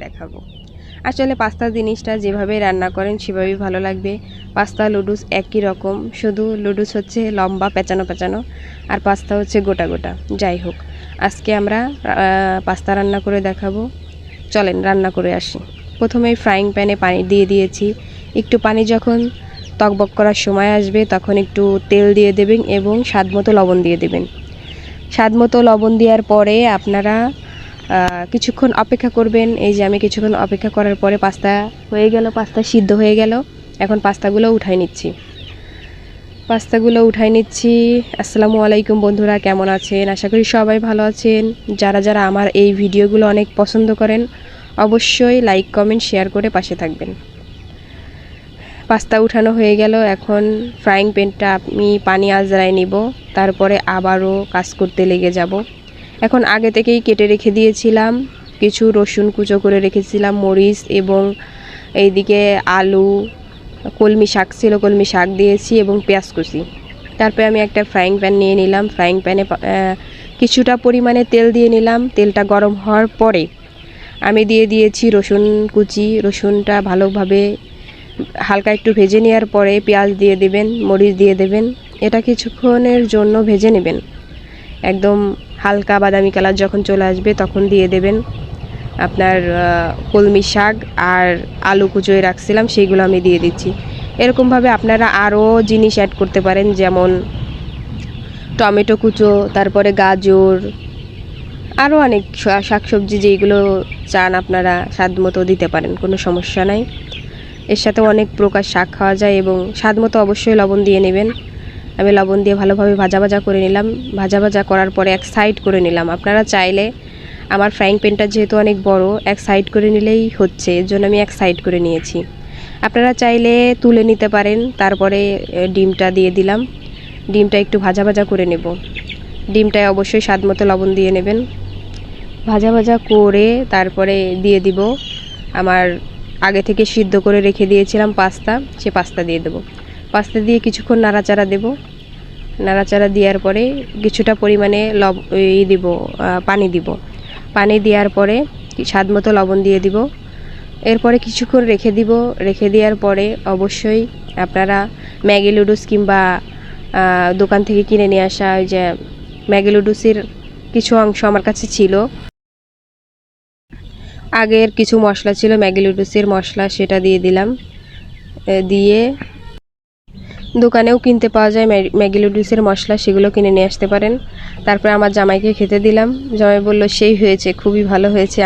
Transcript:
দেখাবো। আসলে পাস্তা জিনিসটা যেভাবে রান্না করেন সেভাবেই ভালো লাগবে। পাস্তা লুডুস একই রকম, শুধু লুডুস হচ্ছে লম্বা পেঁচানো পেঁচানো আর পাস্তা হচ্ছে গোটা গোটা। যাই হোক, আজকে আমরা পাস্তা রান্না করে দেখাবো। চলেন রান্না করে আসি। প্রথমেই ফ্রাইং প্যানে পানি দিয়ে দিয়েছি। একটু পানি যখন টকবক করার সময় আসবে তখন একটু তেল দিয়ে দেবেন এবং স্বাদমতো লবণ দিয়ে দেবেন। স্বাদমতো লবণ দেওয়ার পরে আপনারা কিছুক্ষণ অপেক্ষা করবেন। এই যে আমি কিছুক্ষণ অপেক্ষা করার পরে পাস্তা হয়ে গেল, পাস্তা সিদ্ধ হয়ে গেল। এখন পাস্তাগুলো উঠাই নিচ্ছি। আসসালামু আলাইকুম বন্ধুরা, কেমন আছেন? আশা করি সবাই ভালো আছেন। যারা যারা আমার এই ভিডিওগুলো অনেক পছন্দ করেন অবশ্যই লাইক কমেন্ট শেয়ার করে পাশে থাকবেন। পাস্তা উঠানো হয়ে গেল। এখন ফ্রাইং প্যানটা আমি পানি আজরায় নিব, তারপরে আবারও কাজ করতে লেগে যাব। এখন আগে থেকেই কেটে রেখে দিয়েছিলাম, কিছু রসুন কুচো করে রেখেছিলাম, মরিচ এবং এইদিকে আলু, কলমি শাক ছিল, কলমি শাক দিয়েছি এবং পেঁয়াজ কুচি। তারপরে আমি একটা ফ্রাইং প্যান নিয়ে নিলাম। ফ্রাইং প্যানে কিছুটা পরিমাণে তেল দিয়ে নিলাম। তেলটা গরম হওয়ার পরে আমি দিয়ে দিয়েছি রসুন কুচি। রসুনটা ভালোভাবে হালকা একটু ভেজে নেওয়ার পরে পেঁয়াজ দিয়ে দেবেন, মরিচ দিয়ে দেবেন। এটা কিছুক্ষণের জন্য ভেজে নেবেন। একদম হালকা বাদামি কালার যখন চলে আসবে তখন দিয়ে দেবেন আপনার কলমি শাক আর আলু কুচোয় রাখছিলাম সেইগুলো আমি দিয়ে দিচ্ছি। এরকমভাবে আপনারা আরও জিনিস অ্যাড করতে পারেন, যেমন টমেটো কুচো, তারপরে গাজর, আরও অনেক শাকসবজি যেইগুলো চান আপনারা স্বাদ মতো দিতে পারেন, কোনো সমস্যা নাই। এর সাথে অনেক প্রকার শাক খাওয়া যায় এবং স্বাদ মতো অবশ্যই লবণ দিয়ে নেবেন। আমি লবণ দিয়ে ভালোভাবে ভাজা করে নিলাম। ভাজা করার পরে এক সাইড করে নিলাম। আপনারা চাইলে, আমার ফ্রাইং প্যানটা যেহেতু অনেক বড়, এক সাইড করে নিলেই হচ্ছে, এর জন্য আমি এক সাইড করে নিয়েছি। আপনারা চাইলে তুলে নিতে পারেন। তারপরে ডিমটা দিয়ে দিলাম। ডিমটা একটু ভাজা করে নেব। ডিমটায় অবশ্যই স্বাদ মতো লবণ দিয়ে নেবেন। ভাজা করে তারপরে দিয়ে দিব আমার আগে থেকে সিদ্ধ করে রেখে দিয়েছিলাম পাস্তা, সে পাস্তা দিয়ে দেবো। পাস্তা দিয়ে কিছুক্ষণ নাড়াচাড়া দেব। নাড়াচাড়া দেওয়ার পরে কিছুটা পরিমাণে পানি দিব। পানি দেওয়ার পরে স্বাদ মতো লবণ দিয়ে দিব। এরপরে কিছুক্ষণ রেখে দেওয়ার পরে অবশ্যই আপনারা ম্যাগি লুডুস কিংবা দোকান থেকে কিনে নিয়ে আসা ওই যে ম্যাগি লুডুসের কিছু অংশ আমার কাছে ছিল, আগের কিছু মশলা ছিল ম্যাগি লুডুসের মশলা, সেটা দিয়ে দিলাম। দিয়ে দোকানেও কিনতে পাওয়া যায় ম্যাগি লুডুসের মশলা, সেগুলো কিনে নিয়ে আসতে পারেন। তারপরে আমার জামাইকে খেতে দিলাম। জামাই বলল সেই হয়েছে, খুবই ভালো হয়েছে।